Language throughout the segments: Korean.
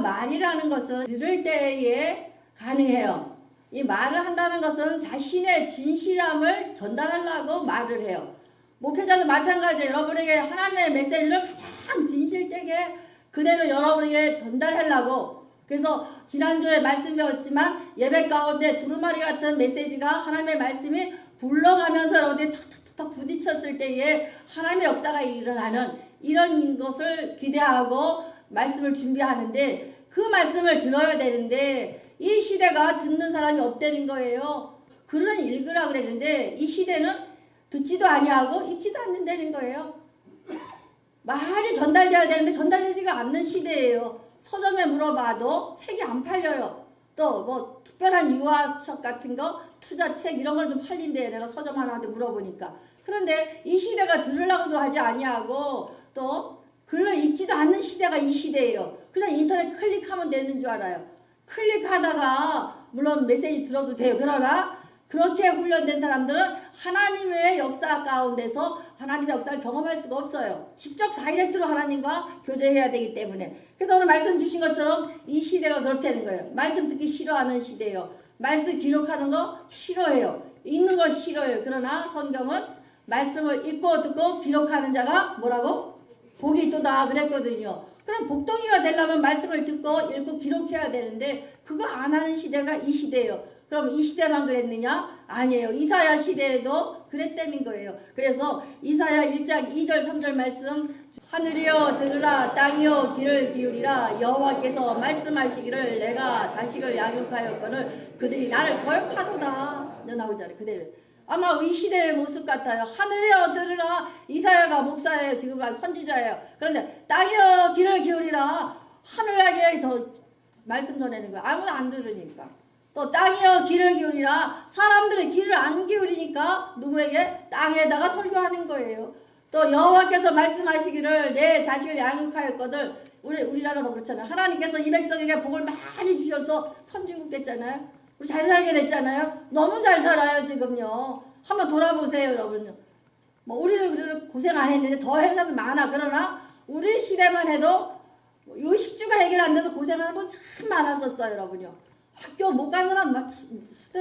말이라는 것은 들을 때에 가능해요. 이 말을 한다는 것은 자신의 진실함을 전달하려고 말을 해요. 목회자도 마찬가지예요. 여러분에게 하나님의 메시지를 가장 진실되게 그대로 여러분에게 전달하려고. 그래서 지난주에 말씀 배웠지만 예배 가운데 두루마리 같은 메시지가 하나님의 말씀이 굴러가면서 여러분들이 탁탁탁 부딪혔을 때에 하나님의 역사가 일어나는 이런 것을 기대하고 말씀을 준비하는데, 그 말씀을 들어야 되는데 이 시대가 듣는 사람이 없다는 거예요. 글은 읽으라 그랬는데 이 시대는 듣지도 아니하고 읽지도 않는다는 거예요. 말이 전달돼야 되는데 전달되지가 않는 시대예요. 서점에 물어봐도 책이 안 팔려요. 또 뭐 특별한 유아책 같은 거, 투자책 이런 걸 좀 팔린대요. 내가 서점 하나한테 물어보니까. 그런데 이 시대가 들으려고도 하지 아니하고 또 글을 읽지도 않는 시대가 이 시대예요. 그냥 인터넷 클릭하면 되는 줄 알아요. 클릭하다가 물론 메시지 들어도 돼요. 그러나 그렇게 훈련된 사람들은 하나님의 역사 가운데서 하나님의 역사를 경험할 수가 없어요. 직접 다이렉트로 하나님과 교제해야 되기 때문에. 그래서 오늘 말씀 주신 것처럼 이 시대가 그렇다는 거예요. 말씀 듣기 싫어하는 시대예요. 말씀 기록하는 거 싫어해요. 읽는 거 싫어해요. 그러나 성경은 말씀을 읽고 듣고 기록하는 자가 뭐라고? 복이 있도다 그랬거든요. 그럼 복덩이가 되려면 말씀을 듣고 읽고 기록해야 되는데 그거 안 하는 시대가 이 시대예요. 그럼 이 시대만 그랬느냐? 아니에요. 이사야 시대에도 그랬다는 거예요. 그래서 이사야 1장 2절 3절 말씀, 하늘이여 들으라, 땅이여 귀를 기울이라, 여호와께서 말씀하시기를 내가 자식을 양육하였거늘 그들이 나를 거역하도다. 나오잖아요. 그대로. 아마 이 시대의 모습 같아요. 하늘이여 들으라. 이사야가 목사예요. 지금 선지자예요. 그런데 땅이여 귀를 기울이라. 하늘에게 저 말씀 전하는 거예요. 아무도 안 들으니까. 또 땅이여 귀를 기울이라. 사람들의 귀를 안 기울이니까 누구에게? 땅에다가 설교하는 거예요. 또 여호와께서 말씀하시기를 내 자식을 양육하였거든. 우리나라도 그렇잖아요. 하나님께서 이 백성에게 복을 많이 주셔서 선진국 됐잖아요. 우리 잘 살게 됐잖아요. 너무 잘 살아요 지금요. 한번 돌아보세요 여러분. 뭐 우리는 고생 안 했는데 더 해서는 많아. 그러나 우리 시대만 해도 의식주가 해결 안 돼서 고생하는 분 참 많았었어요 여러분요. 학교 못 간 사람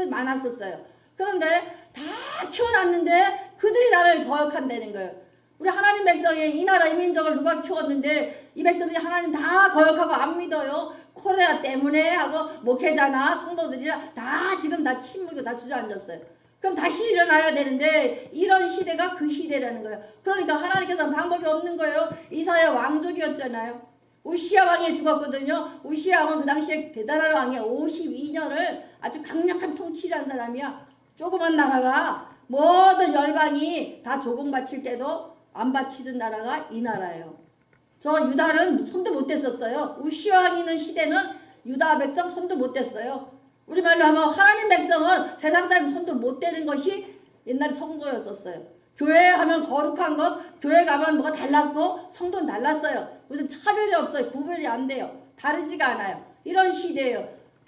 많았었어요. 그런데 다 키워놨는데 그들이 나를 거역한다는 거예요. 우리 하나님 백성의 이 나라 이 민족을 누가 키웠는데 이 백성들이 하나님 다 거역하고 안 믿어요. 코로나 때문에 하고 목회자나 성도들이랑 다 지금 다 침묵이고 다 주저앉았어요. 그럼 다시 일어나야 되는데 이런 시대가 그 시대라는 거예요. 그러니까 하나님께서는 방법이 없는 거예요. 이사야 왕족이었잖아요. 우시야 왕이 죽었거든요. 우시야 왕은 그 당시에 대단한 왕이야. 52년을 아주 강력한 통치를 한 사람이야. 조그만 나라가 모든 열방이 다 조공 바칠 때도 안 바치던 나라가 이 나라예요. 저 유다는 손도 못 댔었어요. 우시야 왕이 있는 시대는 유다 백성 손도 못 댔어요. 우리말로 하면 하나님 백성은 세상 사람 손도 못 대는 것이 옛날 성도였었어요. 교회 하면 거룩한 것, 교회 가면 뭐가 달랐고 성도는 달랐어요. 무슨 차별이 없어요. 구별이 안 돼요. 다르지가 않아요. 이런 시대예요.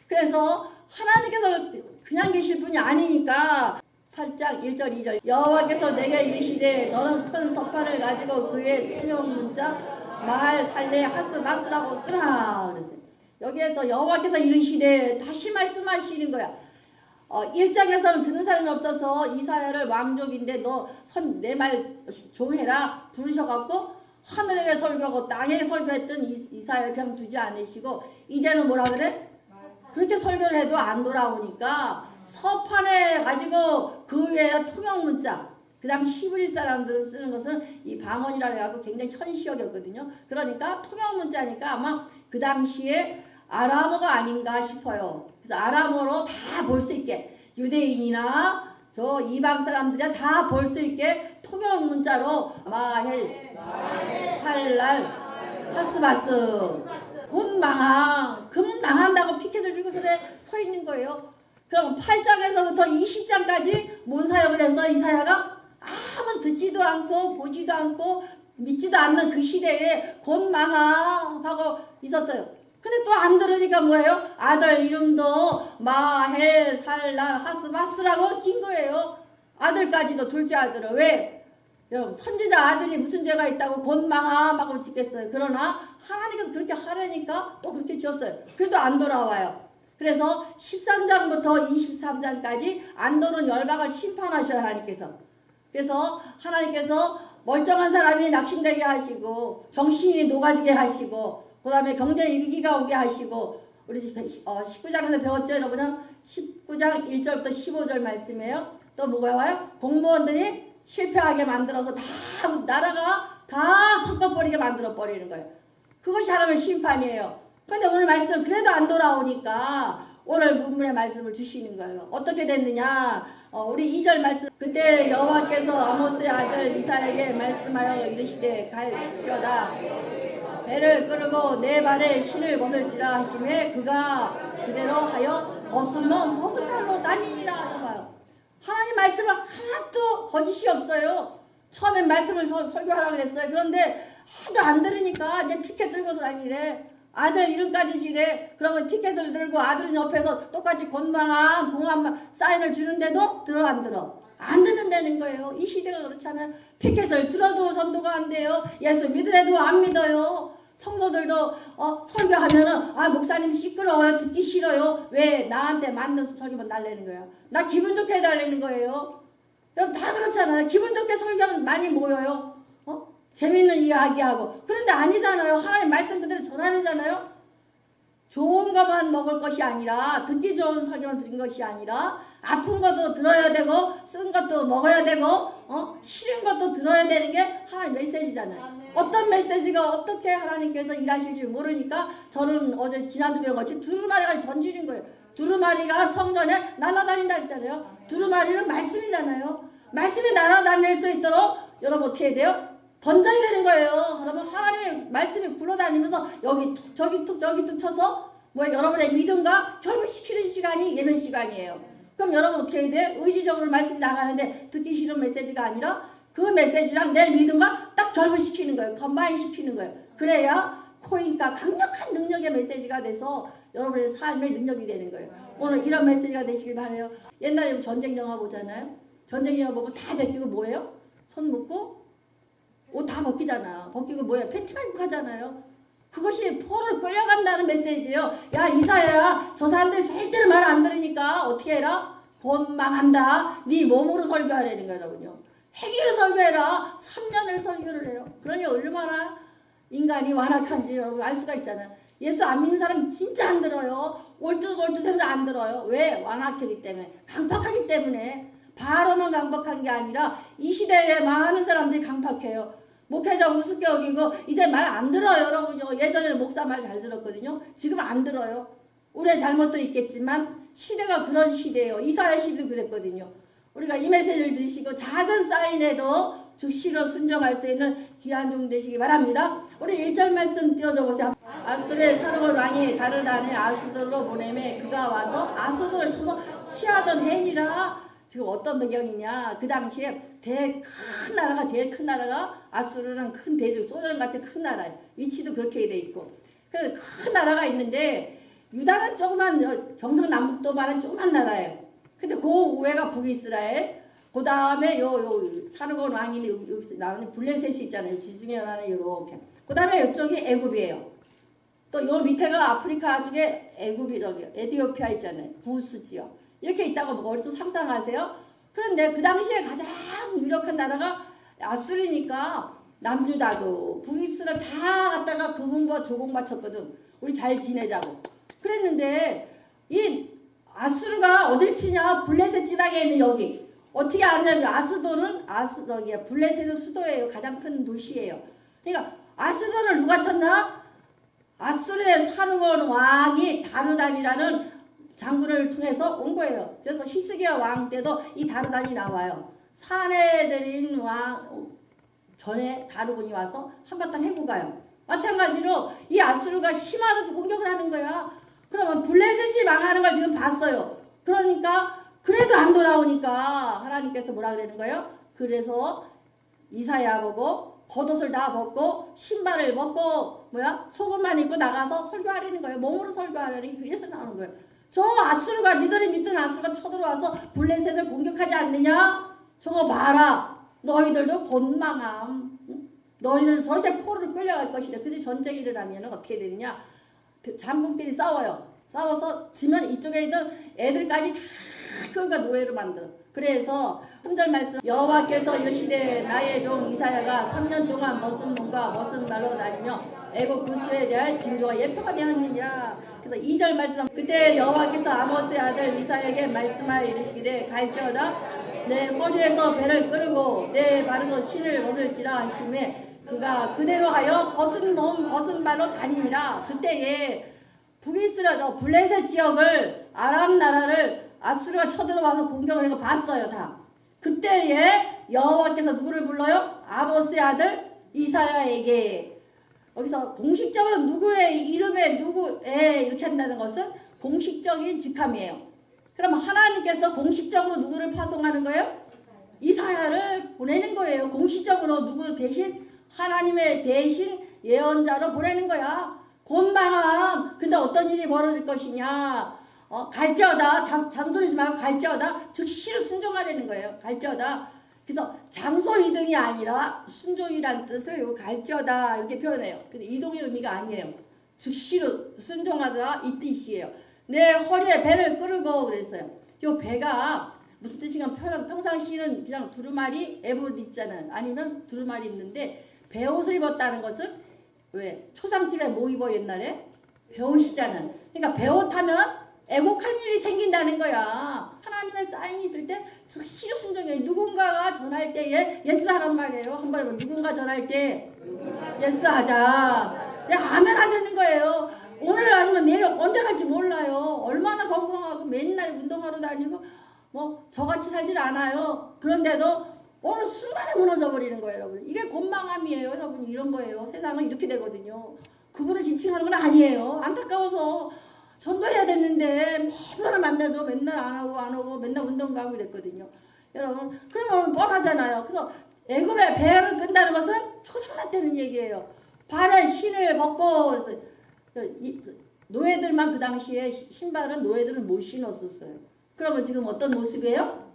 그래서 하나님께서 그냥 계실 분이 아니니까 8장 1절 2절 여호와께서 내게 이르시되 너는 큰 석판을 가지고 그 위에 통용 문자 말 살레 하스바스라고 쓰라 그랬어요. 여기에서 여호와께서 이르시되 다시 말씀하시는 거야. 1장에서는 듣는 사람이 없어서 이사야를 왕족인데 너 내 말 좀 해라 부르셔갖고 하늘에 설교하고 땅에 설교했던 이사야를 그냥 주지 않으시고 이제는 뭐라 그래? 그렇게 설교를 해도 안 돌아오니까 서판에 가지고 그 위에 통역문자, 그 다음 히브리 사람들은 쓰는 것은 이 방언이라 해갖고 굉장히 천시역이었거든요. 그러니까 통역문자니까 아마 그 당시에 아람어가 아닌가 싶어요. 그래서 아람어로 다 볼 수 있게 유대인이나 저 이방 사람들이 다 볼 수 있게 통역문자로 마헬, 살랄, 하스바스 곧 망한, 금 망한다고 피켓을 들고 서 있는 거예요. 그럼 8장에서부터 20장까지 뭔 사역을 했어? 이사야가 아무 듣지도 않고 보지도 않고 믿지도 않는 그 시대에 곧 망하고 있었어요. 근데 또 안 들으니까 뭐예요? 아들 이름도 마헬 살랄 하스바스라고 진 거예요. 아들까지도 둘째 아들은 왜? 여러분 선지자 아들이 무슨 죄가 있다고 곤망하고 짓겠어요. 그러나 하나님께서 그렇게 하라니까 또 그렇게 지었어요. 그래도 안 돌아와요. 그래서 13장부터 23장까지 안 도는 열방을 심판하셔요. 하나님께서. 그래서 하나님께서 멀쩡한 사람이 낙심되게 하시고 정신이 녹아지게 하시고 그 다음에 경제 위기가 오게 하시고 우리 19장에서 배웠죠. 여러분은 19장 1절부터 15절 말씀이에요. 또 뭐가 와요? 공무원들이 실패하게 만들어서 다 나라가 다 섞어버리게 만들어 버리는 거예요. 그것이 하나님의 심판이에요. 그런데 오늘 말씀 그래도 안 돌아오니까 오늘 본문의 말씀을 주시는 거예요. 어떻게 됐느냐? 우리 2절 말씀. 그때 여호와께서 아모스의 아들 이사야에게 말씀하여 이르시되 갈지어다 배를 끌고 내 발에 신을 벗을지라 하시매 그가 그대로 하여 벗으면 벗으면로 다니니라 하봐요. 하나님 말씀은 하나도 거짓이 없어요. 처음엔 말씀을 설교하라 그랬어요. 그런데 하도 안 들으니까 이제 피켓 들고서 다니래. 아들 이름까지 지래. 그러면 피켓을 들고 아들은 옆에서 똑같이 곤망한 공한 사인을 주는데도 들어 안 들어? 안 듣는다는 거예요. 이 시대가 그렇잖아요. 피켓을 들어도 전도가 안 돼요. 예수 믿으래도 안 믿어요. 성도들도 설교하면은 목사님 시끄러워요. 듣기 싫어요. 왜? 나한테 맞는 설교만 달래는 거야. 나 기분 좋게 해달라는 거예요. 여러분 다 그렇잖아요. 기분 좋게 설교하면 많이 모여요. 재밌는 이야기하고. 그런데 아니잖아요. 하나님 말씀 그대로 전하잖아요. 좋은 것만 먹을 것이 아니라 듣기 좋은 설교만 들은 것이 아니라 아픈 것도 들어야 되고 쓴 것도 먹어야 되고 싫은 것도 들어야 되는 게 하나님 메시지잖아요. 어떤 메시지가 어떻게 하나님께서 일하실지 모르니까 저는 어제 지난주에 같이 두루마리가 던지는 거예요. 두루마리가 성전에 날아다닌다 했잖아요. 두루마리는 말씀이잖아요. 말씀이 날아다닐 수 있도록 여러분 어떻게 해야 돼요? 던져야 되는 거예요. 그러면 하나님의 말씀이 굴러다니면서 여기 툭 저기 툭 쳐서 여러분의 믿음과 결부시키는 시간이 예배 시간이에요. 그럼 여러분 어떻게 해야 돼? 의지적으로 말씀이 나가는데 듣기 싫은 메시지가 아니라 그 메시지랑 내 믿음과 딱 결부시키는 거예요. 컴바인 시키는 거예요. 그래야 코인과 강력한 능력의 메시지가 돼서 여러분의 삶의 능력이 되는 거예요. 오늘 이런 메시지가 되시길 바라요. 옛날에 전쟁 영화 보잖아요. 전쟁 영화 보면 다 벗기고 뭐예요? 손 묶고 옷 다 벗기잖아. 벗기고 뭐예요? 팬티만 입고 하잖아요. 그것이 포로를 끌려간다는 메시지예요. 야 이사야야, 저 사람들 절대로 말 안 들으니까 어떻게 해라? 본망한다. 네 몸으로 설교하라는 거예요. 여러분요. 행위로 설교해라. 3년을 설교를 해요. 그러니 얼마나 인간이 완악한지 여러분 알 수가 있잖아요. 예수 안 믿는 사람 진짜 안 들어요. 올듯올듯해서 안 들어요. 왜? 완악하기 때문에. 강팍하기 때문에. 바로만 강박한 게 아니라 이 시대에 많은 사람들이 강팍해요. 목회자 우습게 여기고 이제 말 안 들어요. 여러분요. 예전에는 목사 말 잘 들었거든요. 지금 안 들어요. 우리의 잘못도 있겠지만 시대가 그런 시대예요. 이사야 시대도 그랬거든요. 우리가 이 메시지를 들으시고 작은 사인에도 즉시로 순종할 수 있는 귀한 종 되시기 바랍니다. 우리 1절 말씀 띄워줘 보세요. 아수르의 사르곤 왕이 다르다네 아수르로 보내매 그가 와서 아수르를 쳐서 취하던 해니라. 지금 어떤 배경이냐. 그 당시에 큰 나라가 제일 큰 나라가 아수르랑 큰 대적 소련 같은 큰 나라예요. 위치도 그렇게 돼 있고. 그 큰 나라가 있는데 유다는 조그만 경상남북도만한 조그만 나라예요. 근데 그 우회가 북이스라엘. 그 다음에 요 사르곤 왕이 여기 나오는 블레셋이 있잖아요. 지중해 연안에 이렇게. 그 다음에 이쪽이 애굽이에요. 또 요 밑에가 아프리카 쪽에 애굽이 저기 에티오피아 있잖아요. 구스 지역. 이렇게 있다고 머릿속 상상하세요? 그런데 그 당시에 가장 유력한 나라가 아수르니까 남유다도 북이스라엘 다 갖다가 금은과 조공 바쳤거든. 우리 잘 지내자고. 그랬는데 이 아수르가 어딜 치냐? 블레셋 지방에 있는 여기. 어떻게 아냐면 아스도는 블레셋의 수도예요. 가장 큰 도시예요. 그러니까 아스도를 누가 쳤나? 아수르의 사르곤 왕이 다르단이라는 장군을 통해서 온 거예요. 그래서 히스기야 왕 때도 이 다르단이 나와요. 사내들인 왕 전에 다르곤이 와서 한바탕 해고 가요. 마찬가지로 이 아수르가 심하게 공격을 하는 거야. 그러면 블레셋이 망하는 걸 지금 봤어요. 그러니까 그래도 안 돌아오니까 하나님께서 뭐라 그러는 거예요? 그래서 이사야 보고 겉옷을 다 벗고 신발을 벗고 속옷만 입고 나가서 설교하라는 거예요. 몸으로 설교하라니. 그래서 나오는 거예요. 저 아수르가 니들이 믿던 아수르가 쳐들어와서 블레셋을 공격하지 않느냐? 저거 봐라. 너희들도 곤망함. 응? 너희들 저렇게 포로를 끌려갈 것이다. 그래서 전쟁이 일어나면 어떻게 되느냐? 그 장군끼리 싸워요. 싸워서 지면 이쪽에 있는 애들까지 다 그러니까 노예로 만들어. 그래서 3절 말씀 여호와께서 이르시되 나의 종 이사야가 3년 동안 벗은 몸과 벗은 발로 다니며 애국 구스에 대한 징조가 예표가 되었느니라. 그래서 2절 말씀 그때 여호와께서 아모스의 아들 이사야에게 말씀하여 이르시기를 갈지어다 내 허리에서 배를 끄르고 내 발에서 신을 벗을지라 하시매 그가 그대로 하여 벗은 몸 벗은 발로 다니니라. 그때에 북이스라엘 블레셋 지역을 아람 나라를 아수르가 쳐들어와서 공격을 해서 봤어요. 다. 그때에 여호와께서 누구를 불러요? 아모스의 아들 이사야에게. 여기서 공식적으로 누구의 이름에 누구에 이렇게 한다는 것은 공식적인 직함이에요. 그럼 하나님께서 공식적으로 누구를 파송하는 거예요? 이사야를 보내는 거예요. 공식적으로 누구 대신 하나님의 대신 예언자로 보내는 거야. 곤방함. 근데 어떤 일이 벌어질 것이냐? 갈지어다. 잠소리지 말고 갈지어다. 즉시로 순종하라는 거예요. 갈지어다. 그래서 장소 이동이 아니라 순종이란 뜻을 요 갈지어다 이렇게 표현해요. 근데 이동의 의미가 아니에요. 즉시로 순종하다 이 뜻이에요. 내 허리에 배를 끄르고 그랬어요. 요 배가 무슨 뜻인가 평상시는 그냥 두루마리 에봇 있잖아요. 아니면 두루마리 입는데 배옷을 입었다는 것은 왜 초상집에 뭐 입어 옛날에? 배옷이잖아요. 그러니까 배옷하면 애곡할 일이 생긴다는 거야. 하나님의 사인이 있을 때 즉시로 순종해. 누군가가 전할 때에 예스 하란 말이에요. 한 번 해봐. 누군가 전할 때 예스 하자. 야, 아멘 하자는 거예요. 오늘 아니면 내일 언제 갈지 몰라요. 얼마나 건강하고 맨날 운동하러 다니고 뭐 저같이 살질 않아요. 그런데도 어느 순간에 무너져 버리는 거예요, 여러분. 이게 곤망함이에요, 여러분. 이런 거예요. 세상은 이렇게 되거든요. 그분을 지칭하는 건 아니에요. 안타까워서 전도해야 됐는데 매번을 만나도 맨날 안 오고 맨날 운동 가고 이랬거든요. 여러분, 그러면 뻔하잖아요. 그래서 애굽의 배를 끈다는 것은 초상났다는 얘기예요. 발에 신을 벗고 그래서 노예들만 그 당시에 신발은 노예들은 못 신었었어요. 그러면 지금 어떤 모습이에요?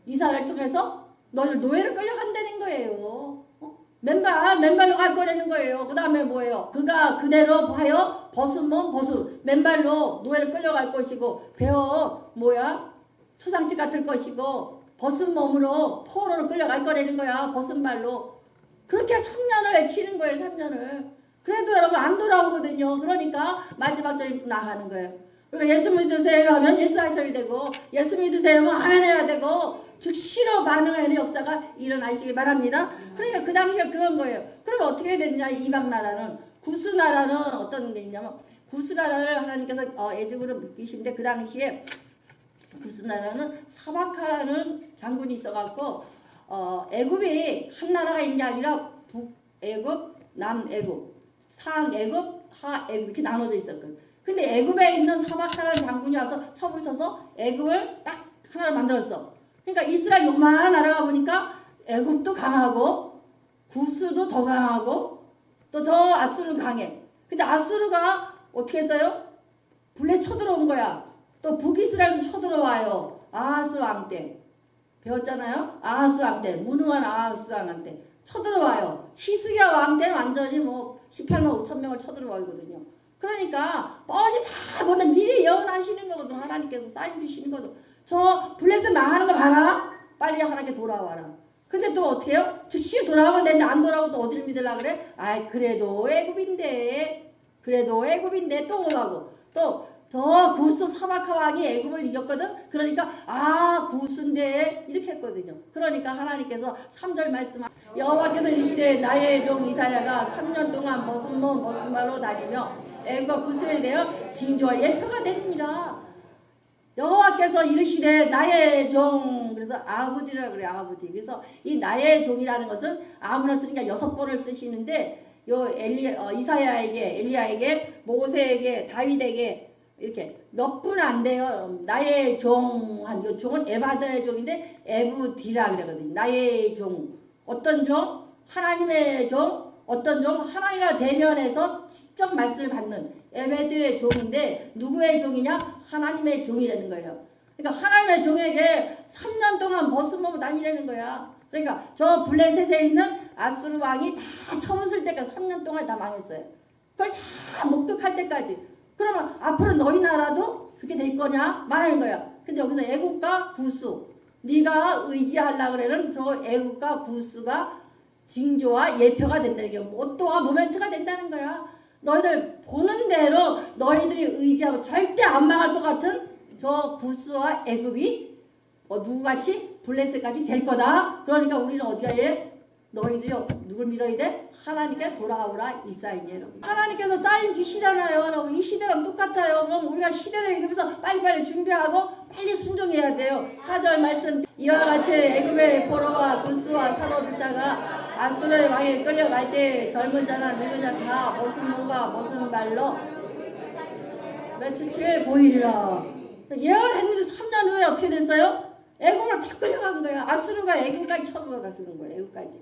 이사를 통해서 너희들 노예를 끌려간다는 거예요. 맨발로 갈 거라는 거예요. 그 다음에 뭐예요? 그가 그대로 하여 벗은 몸 벗은 맨발로 노예를 끌려갈 것이고 배어 뭐야? 초상집 같을 것이고 벗은 몸으로 포로로 끌려갈 거라는 거야. 벗은 발로. 그렇게 3년을 외치는 거예요. 3년을. 그래도 여러분 안 돌아오거든요. 그러니까 마지막 절에 나가는 거예요. 그러니까 예수 믿으세요 하면 예수 하셔야 되고 예수 믿으세요 하면 아멘 해야 되고 즉시로 반응하는 역사가 일어나시길 바랍니다. 그러니까 그 당시에 그런 거예요. 그럼 어떻게 되느냐? 이방 나라는 구스 나라는 어떤 게 있냐면 구스 나라를 하나님께서 애굽으로 묶이신데 그 당시에 구스 나라는 사바카라는 장군이 있어갖고 애굽이 한 나라가 있는 게 아니라 북애굽, 남애굽, 상애굽, 하애굽 이렇게 나눠져 있었거든. 근데 애굽에 있는 사바카라는 장군이 와서 쳐부셔서 애굽을 딱 하나를 만들었어. 그러니까 이스라엘 요만한 나라가 보니까 애굽도 강하고 구스도 더 강하고 또 저 아수르는 강해. 근데 아수르가 어떻게 했어요? 불에 쳐들어온 거야. 또 북이스라엘도 쳐들어와요. 아하스 왕 때. 배웠잖아요. 아하스 왕 때. 무능한 아하스 왕 때. 쳐들어와요. 히스기야 왕 때는 완전히 뭐 18만 5천 명을 쳐들어와거든요. 그러니까 뻔히 다 보다 미리 예언하시는 거거든. 하나님께서 사인 주시는 거거든. 저 블레셋 망하는 거 봐라. 빨리 하나님께 돌아와라. 근데 또 어떻게 해요? 즉시 돌아오면 되는데 안 돌아오고 또 어디를 믿으려고 그래? 아이 그래도 애굽인데 또 오라고. 또 저 구스 사바카 왕이 애굽을 이겼거든. 그러니까 구스인데 이렇게 했거든요. 그러니까 하나님께서 3절 말씀 여호와께서 이르시되 나의 종 이사야가 3년 동안 벗은 몸 벗은 발로 다니며 애굽과 구스에 대하여 징조와 예표가 되니라. 여호와께서 이르시되 나의 종 그래서 아부디라 그래 아부디. 그래서 이 나의 종이라는 것은 아무나 쓰니까 6번을 쓰시는데 요 이사야에게 엘리야에게 모세에게 다윗에게 이렇게 몇 분 안 돼요. 나의 종 한 요 종은 에바드의 종인데 에부디라 그러거든요. 나의 종 어떤 종? 하나님의 종 어떤 종? 하나님과 대면해서 직접 말씀을 받는 에베드의 종인데 누구의 종이냐? 하나님의 종이라는 거예요. 그러니까 하나님의 종에게 3년 동안 벗은 몸을 다니라는 거야. 그러니까 저 블레셋에 있는 아수르 왕이 다 처음을 때까지 3년 동안 다 망했어요. 그걸 다 목격할 때까지. 그러면 앞으로 너희 나라도 그렇게 될 거냐 말하는 거야. 근데 여기서 애국과 구수, 네가 의지하려고 그러는 저 애국과 구수가 징조와 예표가 된다는 게 모토와 모멘트가 된다는 거야. 너희들 보는 대로 너희들이 의지하고 절대 안 망할 것 같은 저 구스와 애굽이 누구같이 블레셋까지 될 거다. 그러니까 우리는 어디가 해? 너희들이 누굴 믿어야 돼? 하나님께 돌아오라 이 사인이에요. 여러분. 하나님께서 사인 주시잖아요. 여러분. 이 시대랑 똑같아요. 그럼 우리가 시대를 읽으면서 빨리빨리 준비하고 빨리 순종해야 돼요. 4절 말씀 이와 같이 애굽의 포로와 구스와 사로불자가 아수르의 왕에 끌려갈 때 젊은 자나 늙은 자 다 무슨 몸과 무슨 발로 며칠 보이리라. 예언을 했는데 3년 후에 어떻게 됐어요? 애굽을 다 끌려간 거야. 아수르가 애굽까지 처음 가서는 거예요. 애굽까지.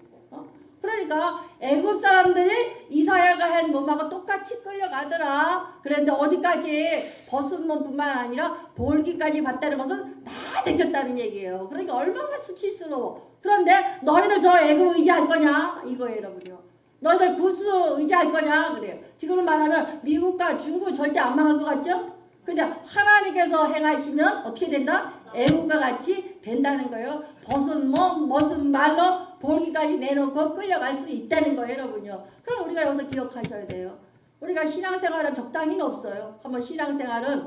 그러니까 애굽 사람들이 이사야가 한 몸하고 똑같이 끌려가더라. 그런데 어디까지 벗은 몸뿐만 아니라 볼기까지 봤다는 것은 다 느꼈다는 얘기예요. 그러니까 얼마나 수치스러워. 그런데 너희들 저 애굽 의지할 거냐 이거예요, 여러분요. 너희들 구스 의지할 거냐 그래요. 지금은 말하면 미국과 중국 절대 안 망할 것 같죠? 근데 하나님께서 행하시면 어떻게 된다? 애국과 같이 된다는 거예요. 벗은 몸, 벗은 말로 볼기까지 내놓고 끌려갈 수 있다는 거예요, 여러분요. 그럼 우리가 여기서 기억하셔야 돼요. 우리가 신앙생활은 적당히는 없어요. 한번 신앙생활은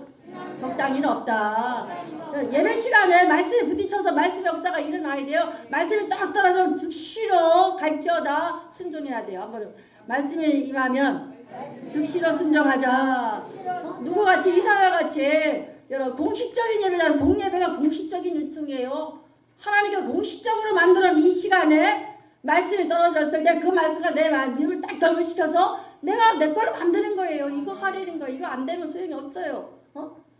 적당히는 없다. 예배 시간에 말씀에 부딪혀서 말씀 역사가 일어나야 돼요. 말씀이 딱 떨어져 즉시로 갈지어다 순종해야 돼요. 한번 말씀에 임하면 즉시로 순종하자. 누구같이 이사야같이 여러분 공식적인 예배는 공예배가 공식적인 요청이에요. 하나님께서 공식적으로 만들어낸 이 시간에 말씀이 떨어졌을 때 그 말씀과 내 믿음을 딱 결부시켜서 내가 내 걸로 만드는 거예요. 이거 하려는 거예요. 이거 안 되면 소용이 없어요.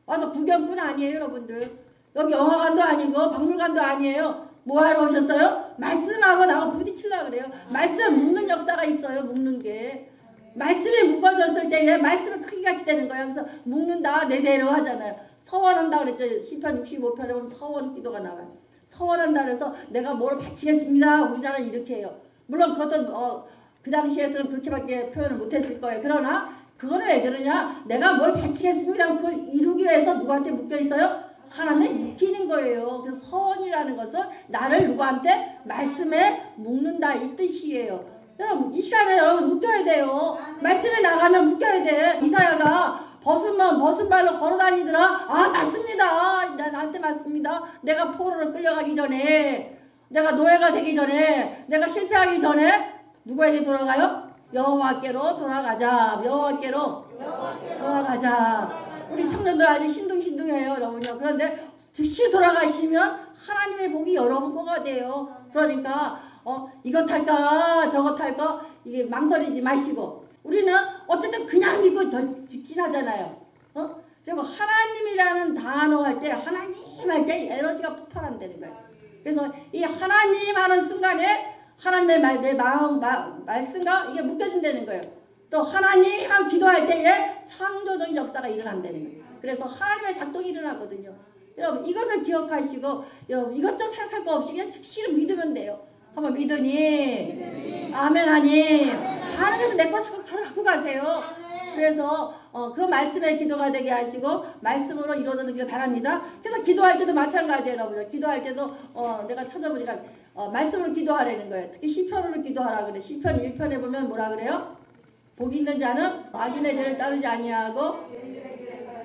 와서 구경꾼 아니에요, 여러분들. 여기 영화관도 아니고 박물관도 아니에요. 뭐 하러 오셨어요? 말씀하고 나하고 부딪히려고 그래요. 말씀 묶는 역사가 있어요. 묶는 게. 말씀이 묶어졌을 때에 말씀이 크기같이 되는 거예요. 그래서 묶는다 내대로 하잖아요. 서원한다 그랬죠. 시편 65편에 보면 서원 기도가 나와요. 서원한다 그래서 내가 뭘 바치겠습니다. 우리나라는 이렇게 해요. 물론 그것도 그 당시에서는 그렇게밖에 표현을 못했을 거예요. 그러나 그거는 왜 그러냐? 내가 뭘 바치겠습니다. 그걸 이루기 위해서 누구한테 묶여 있어요? 하나님에 묶이는 거예요. 그래서 서원이라는 것은 나를 누구한테 말씀에 묶는다 이 뜻이에요. 여러분 이 시간에 여러분 묶여야 돼요. 말씀에 나가면 묶여야 돼. 이사야가 벗은 발로 걸어다니더라. 아 맞습니다. 나한테 맞습니다. 내가 포로로 끌려가기 전에, 내가 노예가 되기 전에, 내가 실패하기 전에 누구에게 돌아가요? 여호와께로 돌아가자. 여호와께로 돌아가자. 우리 청년들 아직 신둥신둥해요, 여러분요. 그런데 즉시 돌아가시면 하나님의 복이 여러분 거가 돼요. 그러니까 이것 할까 저것 할까 이게 망설이지 마시고 우리는 어쨌든 그냥 믿고 직진하잖아요. 그리고 하나님이라는 단어 할 때 하나님 할 때 에너지가 폭발한다는 거예요. 그래서 이 하나님 하는 순간에 하나님의 내 마음 말씀과 이게 묶여진다는 거예요. 또 하나님만 기도할 때에 창조적인 역사가 일어난다는 거예요. 그래서 하나님의 작동이 일어나거든요. 여러분 이것을 기억하시고 여러분 이것저것 생각할 거 없이 그냥 즉시로 믿으면 돼요. 한번 믿으니 아멘 하니 반응해서 내 거 갖고 가세요. 그래서 그 말씀의 기도가 되게 하시고 말씀으로 이루어지길 바랍니다. 그래서 기도할 때도 마찬가지예요, 여러분. 기도할 때도 내가 찾아보니까 말씀으로 기도하라는 거예요. 특히 시편으로 기도하라 그래. 시편 1편에 보면 뭐라 그래요? 복 있는 자는 악인의 죄를 따르지 아니하고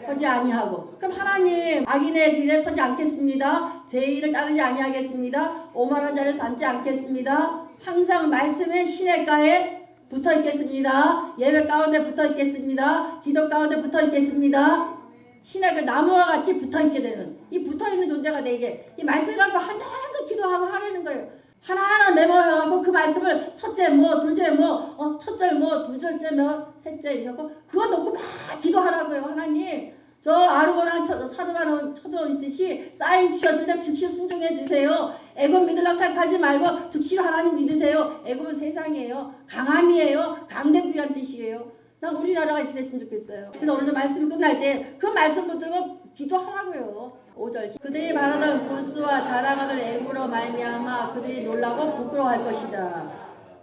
서지 아니하고. 그럼 하나님 악인의 길에 서지 않겠습니다. 제 일을 따르지 아니하겠습니다. 오만한 자를 앉지 않겠습니다. 항상 말씀의 시냇가에 붙어 있겠습니다. 예배 가운데 붙어 있겠습니다. 기도 가운데 붙어 있겠습니다. 시냇가 나무와 같이 붙어 있게 되는 이 붙어 있는 존재가 되게 이 말씀 갖고 한절 한절 기도하고 하라는 거예요. 하나하나 메모해갖고 그 말씀을 첫째 뭐 둘째 뭐 첫절 뭐 두절째 뭐 셋째 이렇게 하고 그거 놓고 막 기도하라고요. 하나님 저 아르고랑 사르바랑 쳐들어오시듯이 사인 주셨을 때 즉시 순종해 주세요. 애굽 믿으려고 생각하지 말고 즉시로 하나님 믿으세요. 애굽은 세상이에요. 강함이에요. 강대국이란 뜻이에요. 난 우리나라가 이렇게 됐으면 좋겠어요. 그래서 오늘도 말씀 끝날 때 그 말씀 붙들고 기도하라고요. 5절 그들이 말하던 부스와 자랑하던 애굽으로 말미암아 그들이 놀라고 부끄러워할 것이다.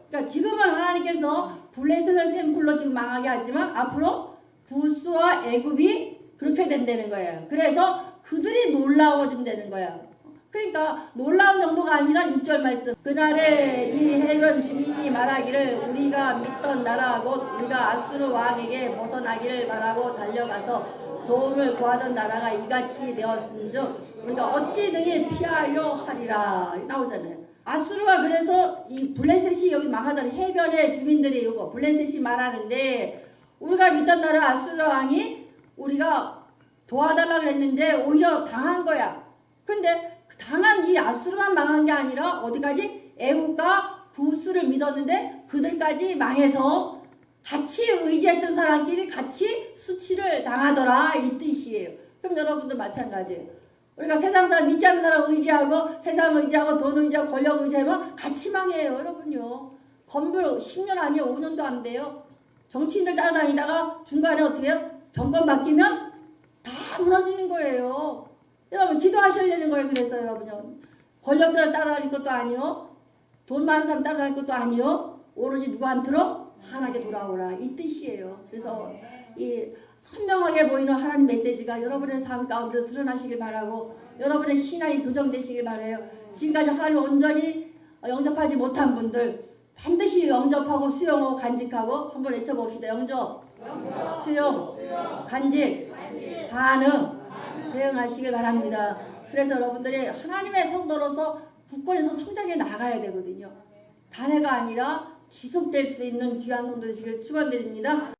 그러니까 지금은 하나님께서 블레셋을 샘플로 지금 망하게 하지만 앞으로 부스와 애굽이 그렇게 된다는 거예요. 그래서 그들이 놀라워진다는 거야. 그러니까 놀라운 정도가 아니라 6절 말씀 그날에 이 해변 주민이 말하기를 우리가 믿던 나라 곧 우리가 아수르 왕에게 벗어나기를 바라고 달려가서 도움을 구하던 나라가 이같이 되었은즉 우리가 어찌 등이 피하려 하리라 나오잖아요. 아수르가 그래서 이 블레셋이 여기 망하던 해변의 주민들이 이거 블레셋이 말하는데 우리가 믿던 나라 아수르 왕이 우리가 도와달라 그랬는데 오히려 당한 거야. 근데 당한 이 아수르만 망한 게 아니라 어디까지? 애국과 부스를 믿었는데 그들까지 망해서 같이 의지했던 사람끼리 같이 수치를 당하더라 이 뜻이에요. 그럼 여러분들 마찬가지예요. 우리가 세상 사람 믿지 않는 사람 의지하고 세상 의지하고 돈 의지하고 권력 의지하면 같이 망해요 여러분요. 건물 10년 아니에요 5년도 안 돼요. 정치인들 따라다니다가 중간에 어떻게 해요? 정권 바뀌면 다 무너지는 거예요. 여러분 기도하셔야 되는 거예요. 그래서 여러분요. 권력자를 따라다닐 것도 아니요. 돈 많은 사람 따라다닐 것도 아니요. 오로지 누구한테로? 하나님께 돌아오라. 이 뜻이에요. 그래서 이 선명하게 보이는 하나님 메시지가 여러분의 삶 가운데 드러나시길 바라고 여러분의 신앙이 교정되시길 바라요. 지금까지 하나님을 온전히 영접하지 못한 분들 반드시 영접하고 수용하고 간직하고 한번 외쳐봅시다. 영접, 수용, 간직, 반응 대응하시길 바랍니다. 그래서 여러분들이 하나님의 성도로서 굳건해서 성장해 나가야 되거든요. 단회가 아니라 지속될 수 있는 귀한 성도 되시길 축원드립니다.